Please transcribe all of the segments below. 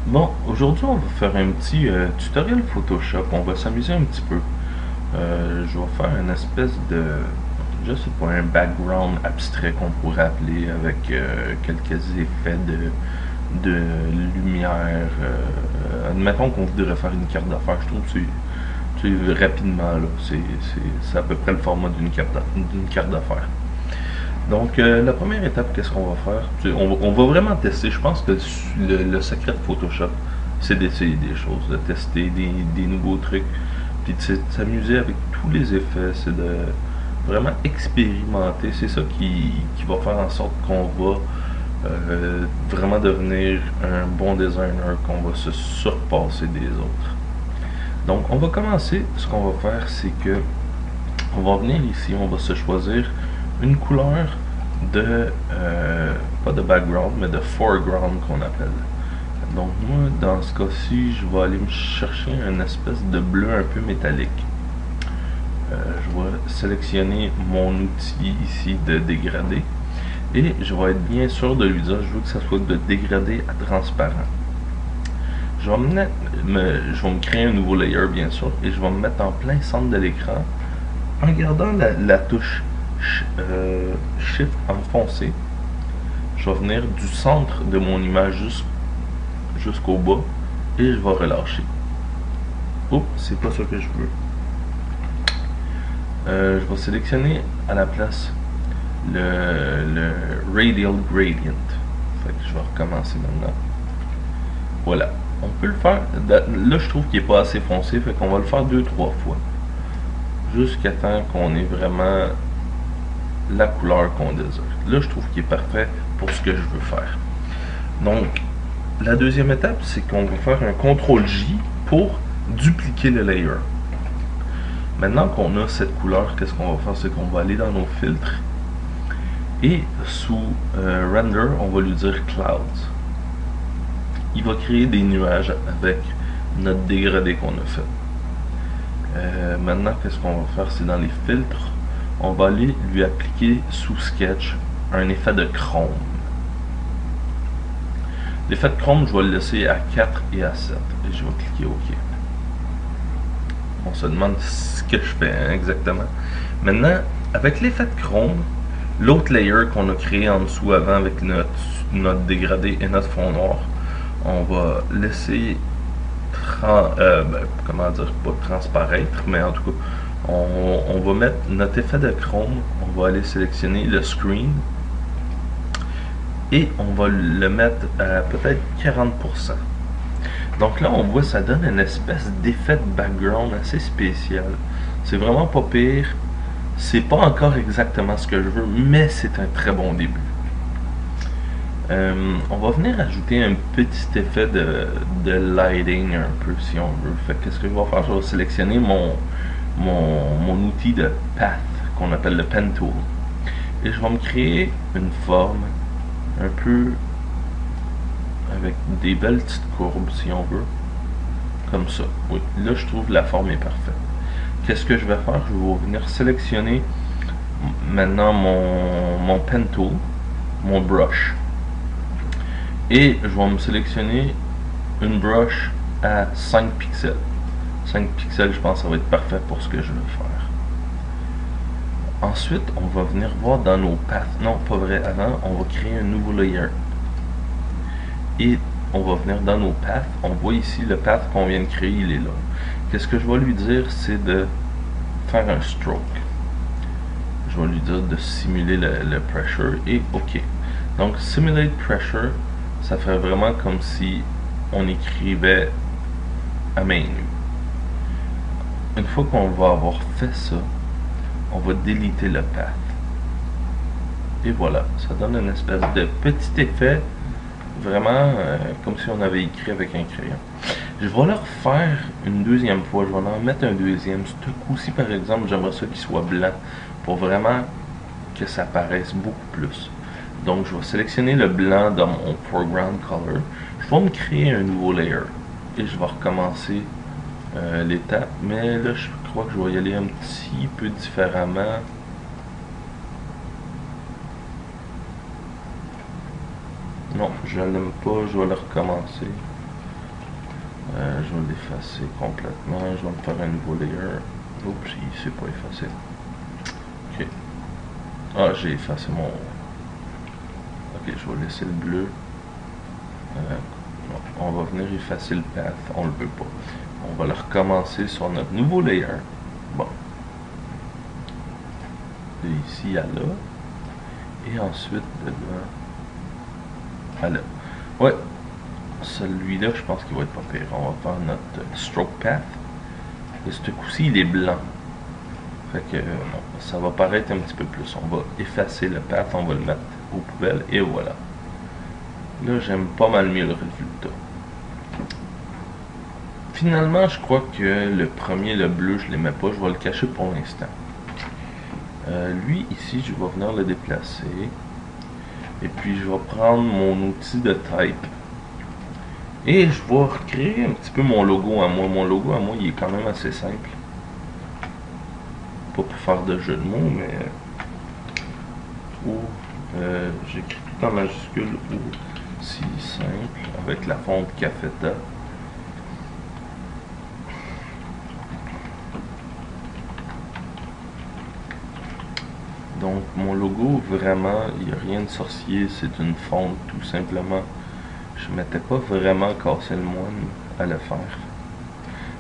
Bon, aujourd'hui on va faire un petit tutoriel Photoshop, on va s'amuser un petit peu. Je vais faire une espèce de, je sais pas, un background abstrait qu'on pourrait appeler avec quelques effets de lumière. Admettons qu'on voudrait faire une carte d'affaires, je trouve que c'est rapidement là, c'est à peu près le format d'une carte d'affaires. Donc, la première étape, qu'est-ce qu'on va faire? On va vraiment tester. Je pense que le secret de Photoshop, c'est d'essayer des choses, de tester des nouveaux trucs, puis de s'amuser avec tous les effets. C'est de vraiment expérimenter. C'est ça qui va faire en sorte qu'on va vraiment devenir un bon designer, qu'on va se surpasser des autres. Donc, on va commencer. Ce qu'on va faire, c'est que on va venir ici, on va se choisir une couleur de, pas de background, mais de foreground qu'on appelle. Donc moi, dans ce cas-ci, je vais aller me chercher une espèce de bleu un peu métallique. Je vais sélectionner mon outil ici de dégradé et je vais être bien sûr de lui dire je veux que ça soit de dégradé à transparent. Je vais me créer un nouveau layer bien sûr et je vais me mettre en plein centre de l'écran en gardant la touche Shift enfoncé. Je vais venir du centre de mon image jusqu'au bas et je vais relâcher. Oups, c'est pas ça que je veux. Je vais sélectionner à la place le Radial Gradient. Fait que je vais recommencer maintenant. Voilà. On peut le faire. Là, je trouve qu'il n'est pas assez foncé, fait qu'on va le faire 2-3 fois. Jusqu'à temps qu'on ait vraiment la couleur qu'on désire. Là, je trouve qu'il est parfait pour ce que je veux faire. Donc, la deuxième étape, c'est qu'on va faire un CTRL-J pour dupliquer le layer. Maintenant qu'on a cette couleur, qu'est-ce qu'on va faire? C'est qu'on va aller dans nos filtres et sous Render, on va lui dire Clouds. Il va créer des nuages avec notre dégradé qu'on a fait. Maintenant, qu'est-ce qu'on va faire? C'est dans les filtres, on va aller lui appliquer sous Sketch un effet de chrome. L'effet de chrome, je vais le laisser à 4 et à 7 et je vais cliquer OK. On se demande ce que je fais hein, exactement. Maintenant, avec l'effet de chrome, l'autre layer qu'on a créé en dessous avant avec notre dégradé et notre fond noir, on va laisser comment dire, pas transparaître, mais en tout cas, on va mettre notre effet de chrome, on va aller sélectionner le screen et on va le mettre à peut-être 40%. Donc là, on voit ça donne une espèce d'effet de background assez spécial. C'est vraiment pas pire. C'est pas encore exactement ce que je veux, mais c'est un très bon début. On va venir ajouter un petit effet de lighting un peu si on veut. Fait qu'est-ce que je vais faire? Je vais sélectionner mon outil de path qu'on appelle le pen tool. Et je vais me créer une forme un peu avec des belles petites courbes si on veut. Comme ça. Oui, là je trouve la forme est parfaite. Qu'est-ce que je vais faire? Je vais venir sélectionner maintenant mon pen tool, mon brush. Et je vais me sélectionner une brush à 5 pixels. 5 pixels, je pense que ça va être parfait pour ce que je veux faire. Ensuite, on va venir voir dans nos paths. Non, pas vrai. Avant, on va créer un nouveau layer. Et on va venir dans nos paths. On voit ici le path qu'on vient de créer, il est là. Qu'est-ce que je vais lui dire? C'est de faire un stroke. Je vais lui dire de simuler le pressure et OK. Donc, simulate pressure, ça fait vraiment comme si on écrivait à main nue. Une fois qu'on va avoir fait ça, on va déliter le path. Et voilà, ça donne une espèce de petit effet, vraiment comme si on avait écrit avec un crayon. Je vais le refaire une deuxième fois, je vais en mettre un deuxième. Ce coup-ci, par exemple, j'aimerais ça qu'il soit blanc, pour vraiment que ça paraisse beaucoup plus. Donc, je vais sélectionner le blanc dans mon foreground color. Je vais me créer un nouveau layer. Et je vais recommencer l'étape. Mais là, je crois que je vais y aller un petit peu différemment. Non, je l'aime pas. Je vais le recommencer. Je vais l'effacer complètement. Je vais me faire un nouveau layer. Oups, il s'est pas effacé. Ok. Ah, j'ai effacé mon... Ok, je vais laisser le bleu. On va venir effacer le path. On le veut pas. On va le recommencer sur notre nouveau layer. Bon. De ici à là. Et ensuite de là à là. Ouais. Celui-là, je pense qu'il va être pas pire. On va faire notre stroke path. Et ce coup-ci, il est blanc. Fait que ça va paraître un petit peu plus. On va effacer le path, on va le mettre aux poubelles et voilà. Là, j'aime pas mal mieux le résultat. Finalement, je crois que le premier, le bleu, je ne l'aimais pas. Je vais le cacher pour l'instant. Lui, ici, je vais venir le déplacer. Et puis, je vais prendre mon outil de type. Et je vais recréer un petit peu mon logo à moi. Mon logo à moi, il est quand même assez simple. Pas pour faire de jeu de mots, mais... j'écris tout en majuscule ou si simple, avec la fonte Cafeta. Donc mon logo, vraiment, il n'y a rien de sorcier, c'est une fonte tout simplement. Je m'étais pas vraiment cassé le moine à le faire.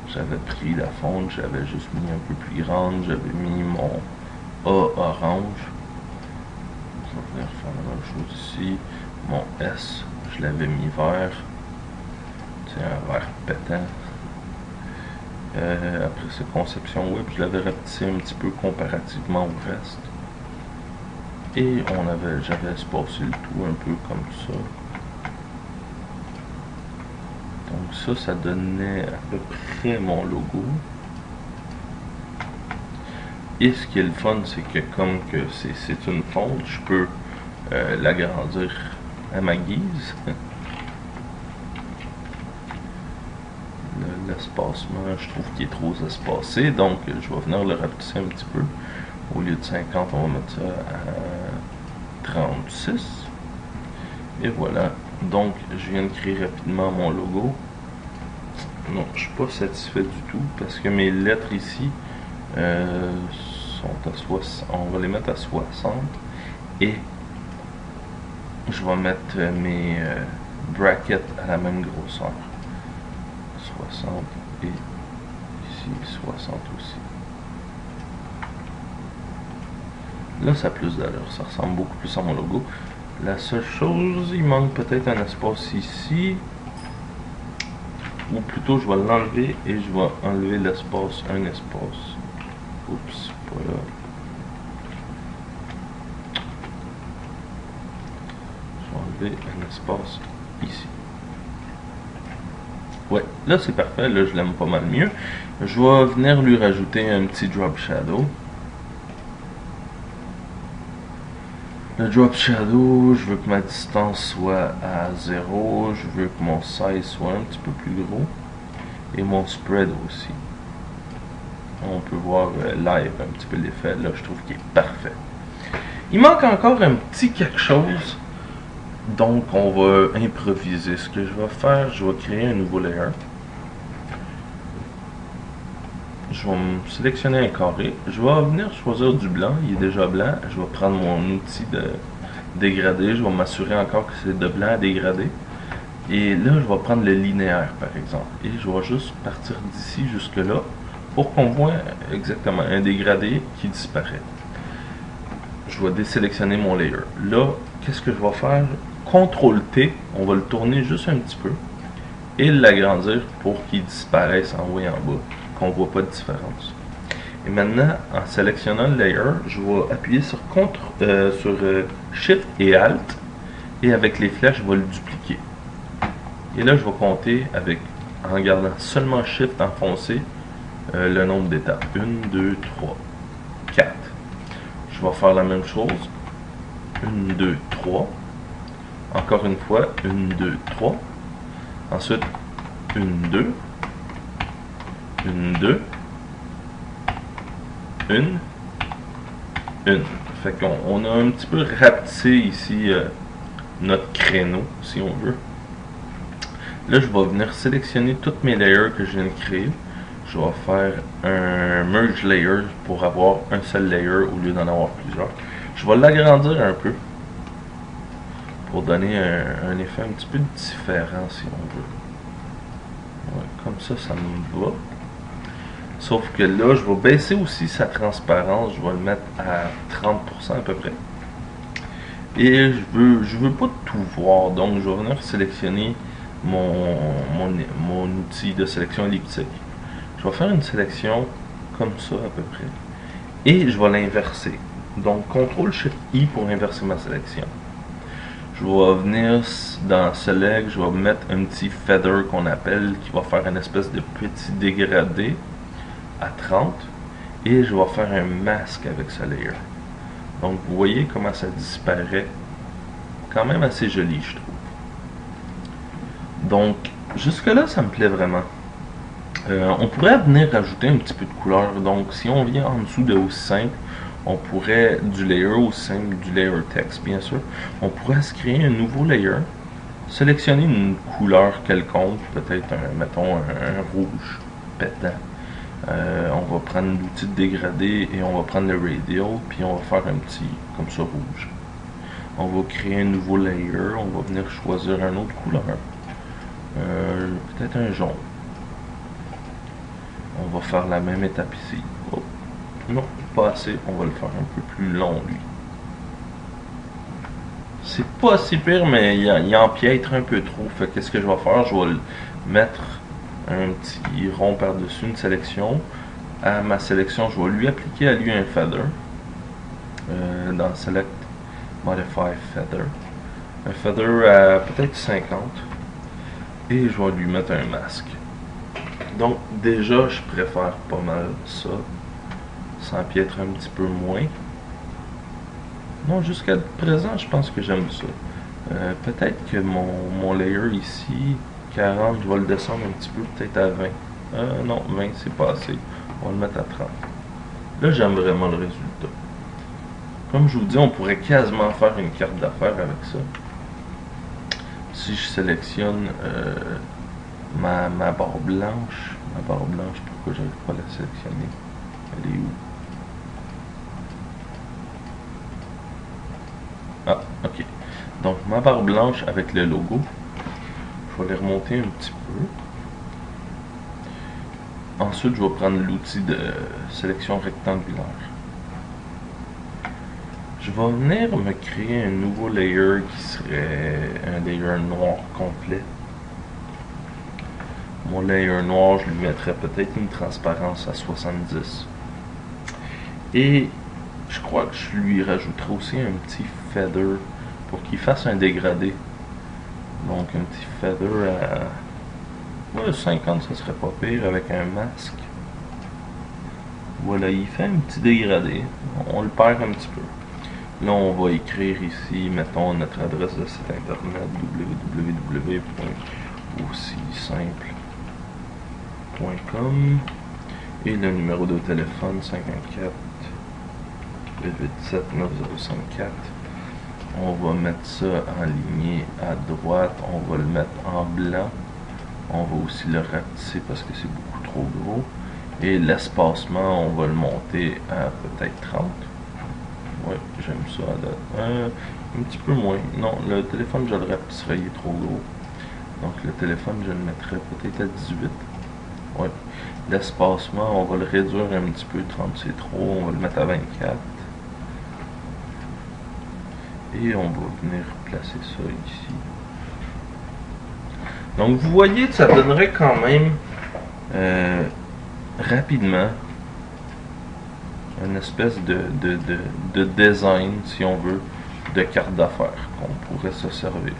J'avais pris la fonte, j'avais juste mis un peu plus grande, j'avais mis mon A orange. Je vais venir faire la même chose ici. Mon S, je l'avais mis vert. C'est un vert pétant. Après cette conception web, je l'avais rapetissé un petit peu comparativement au reste. Et j'avais espacé le tout un peu comme ça. Donc ça donnait à peu près mon logo. Et ce qui est le fun, c'est que comme que c'est une fonte, je peux l'agrandir à ma guise. L'espacement, je trouve qu'il est trop espacé, donc je vais venir le rapetisser un petit peu. Au lieu de 50, on va mettre ça à 36. Et voilà. Donc, je viens de créer rapidement mon logo. Non, je suis pas satisfait du tout parce que mes lettres ici sont à 60. On va les mettre à 60. Et je vais mettre mes brackets à la même grosseur. 60 et ici 60 aussi. Là, ça a plus d'allure, ça ressemble beaucoup plus à mon logo. La seule chose, il manque peut-être un espace ici. Ou plutôt, je vais l'enlever et je vais enlever l'espace, un espace. Oups, pas là. Je vais enlever un espace ici. Ouais, là c'est parfait, là je l'aime pas mal mieux. Je vais venir lui rajouter un petit drop shadow. Le drop shadow, je veux que ma distance soit à 0, je veux que mon size soit un petit peu plus gros. Et mon spread aussi. On peut voir live un petit peu l'effet, là je trouve qu'il est parfait. Il manque encore un petit quelque chose. Donc on va improviser. Ce que je vais faire, je vais créer un nouveau layer. Je vais me sélectionner un carré. Je vais venir choisir du blanc. Il est déjà blanc. Je vais prendre mon outil de dégradé. Je vais m'assurer encore que c'est de blanc à dégrader. Et là, je vais prendre le linéaire, par exemple. Et je vais juste partir d'ici jusque là pour qu'on voit exactement un dégradé qui disparaît. Je vais désélectionner mon layer. Là, qu'est-ce que je vais faire? CTRL-T, on va le tourner juste un petit peu et l'agrandir pour qu'il disparaisse en haut et en bas, qu'on ne voit pas de différence. Et maintenant, en sélectionnant le layer, je vais appuyer sur Shift et Alt et avec les flèches, je vais le dupliquer. Et là, je vais compter en gardant seulement Shift enfoncé le nombre d'étapes. 1, 2, 3, 4. Je vais faire la même chose. 1, 2, 3. Encore une fois, 1, 2, 3. Ensuite, 1, 2. 1, 2. 1. 1. Fait qu'on a un petit peu rapetissé ici notre créneau, si on veut. Là, je vais venir sélectionner toutes mes layers que je viens de créer. Je vais faire un merge layer pour avoir un seul layer au lieu d'en avoir plusieurs. Je vais l'agrandir un peu pour donner un effet un petit peu différent si on veut. Ouais, comme ça me va. Sauf que là, je vais baisser aussi sa transparence. Je vais le mettre à 30% à peu près. Et je veux pas tout voir. Donc, je vais venir sélectionner mon outil de sélection elliptique. Je vais faire une sélection comme ça à peu près. Et je vais l'inverser. Donc, CTRL-SHIFT-I pour inverser ma sélection. Je vais venir dans Select, je vais mettre un petit feather qu'on appelle, qui va faire une espèce de petit dégradé à 30. Et je vais faire un masque avec ce layer. Donc, vous voyez comment ça disparaît. Quand même assez joli, je trouve. Donc, jusque-là, ça me plaît vraiment. On pourrait venir rajouter un petit peu de couleur. Donc, si on vient en dessous de aussi simple, on pourrait, du layer aussi simple, du layer text, bien sûr, on pourrait se créer un nouveau layer, sélectionner une couleur quelconque, peut-être, mettons, un rouge pétant. On va prendre l'outil de dégradé et on va prendre le radial, puis on va faire un petit, comme ça, rouge. On va créer un nouveau layer, on va venir choisir une autre couleur. Peut-être un jaune. On va faire la même étape ici. Oh. Non, pas assez, on va le faire un peu plus long lui. C'est pas si pire, mais il empiètre un peu trop. Fait qu'est-ce que je vais faire? Je vais le mettre un petit rond par-dessus une sélection. À ma sélection, je vais lui appliquer à lui un feather. Dans Select Modify Feather. Un feather à peut-être 50. Et je vais lui mettre un masque. Donc déjà, je préfère pas mal ça. Ça empiètre un petit peu moins. Non, jusqu'à présent, je pense que j'aime ça. Peut-être que mon layer ici, 40, je vais le descendre un petit peu, peut-être à 20. Non, 20, c'est pas assez. On va le mettre à 30. Là, j'aime vraiment le résultat. Comme je vous dis, on pourrait quasiment faire une carte d'affaires avec ça. Si je sélectionne ma barre blanche, pourquoi j'arrive pas à la sélectionner? Elle est où? Ah, ok. Donc, ma barre blanche avec le logo, je vais les remonter un petit peu. Ensuite, je vais prendre l'outil de sélection rectangulaire. Je vais venir me créer un nouveau layer qui serait un layer noir complet. Mon layer noir, je lui mettrais peut-être une transparence à 70. Et je crois que je lui rajouterai aussi un petit feather pour qu'il fasse un dégradé. Donc un petit feather à 50, ça serait pas pire avec un masque. Voilà, il fait un petit dégradé. On le perd un petit peu. Là, on va écrire ici, mettons, notre adresse de site internet www.aussisimple.com et le numéro de téléphone 514 887 9054. On va mettre ça en lignée à droite, on va le mettre en blanc. On va aussi le rapetisser parce que c'est beaucoup trop gros. Et l'espacement, on va le monter à peut-être 30. Oui, j'aime ça à date. Un petit peu moins. Non, le téléphone, je le rapetisserai, il est trop gros. Donc le téléphone, je le mettrai peut-être à 18. Oui. L'espacement, on va le réduire un petit peu. 30, c'est trop. On va le mettre à 24. Et on va venir placer ça ici. Donc vous voyez que ça donnerait quand même rapidement une espèce de design, si on veut, de carte d'affaires qu'on pourrait se servir.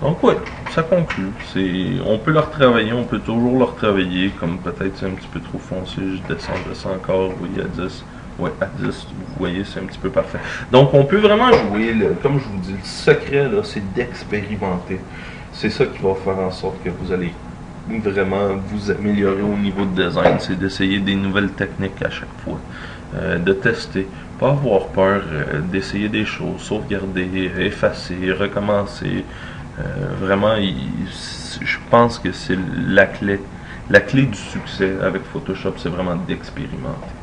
Donc oui, ça conclut. On peut le retravailler, on peut toujours le retravailler, comme peut-être c'est un petit peu trop foncé, je descends de ça encore, vous voyez, à 10. Ouais, à 10, vous voyez, c'est un petit peu parfait. Donc on peut vraiment jouer, comme je vous dis, le secret, là, c'est d'expérimenter. C'est ça qui va faire en sorte que vous allez vraiment vous améliorer au niveau de design. C'est d'essayer des nouvelles techniques à chaque fois, de tester. pas avoir peur d'essayer des choses, sauvegarder, effacer, recommencer. Vraiment, je pense que c'est la clé. La clé du succès avec Photoshop, c'est vraiment d'expérimenter.